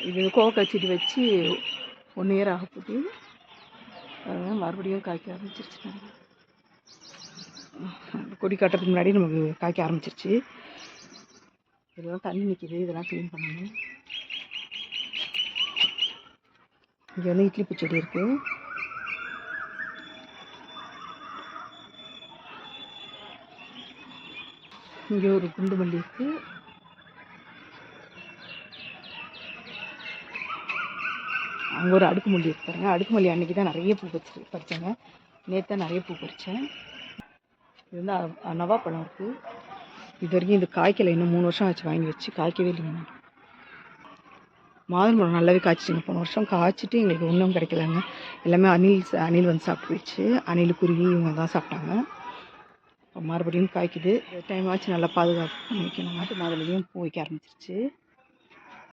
இது கோவக்காய் செடி வச்சு 1 இயர் ஆக போகுது. மறுபடியும் காய்க்க ஆரம்பிச்சிருச்சு. கொடி கட்டுறதுக்கு முன்னாடி நமக்கு காய்க்க ஆரம்பிச்சிருச்சு. இதெல்லாம் தண்ணி நிற்கிது, இதெல்லாம் க்ளீன் பண்ணணும். இங்கே வந்து இட்லி பூச்செடி இருக்குது. இங்கே ஒரு குண்டு மல்லி இருக்குது. அங்கே ஒரு அடுக்கு மல்லி இருக்கு பாருங்க. அடுக்கு மல்லி அன்றைக்கி தான் நிறைய பூ பறித்தேங்க. நேற்று தான் நிறைய பூ பறித்தேன். இது வந்து நவாப்பழம் இருக்குது. இது வரைக்கும் இது காய்க்கலை. இன்னும் 3 வருஷம் ஆச்சு வாங்கி வச்சு, காய்க்கவே இல்லைங்க. மாதுளம்பழம் நல்லாவே காய்ச்சிங்க. போன வருஷம் காய்ச்சிட்டு எங்களுக்கு ஒன்றும் கிடைக்கலங்க. எல்லாமே அணில் வந்து சாப்பிட்டு போயிடுச்சு. அணில், குருவி இவங்க தான் சாப்பிட்டாங்க. மறுபடியும் காய்க்குது. டைம் ஆச்சு, நல்லா பாதுகாப்பு பண்ணி வைக்கணும். மாதுளையும் பூ வைக்க ஆரம்பிச்சிருச்சு.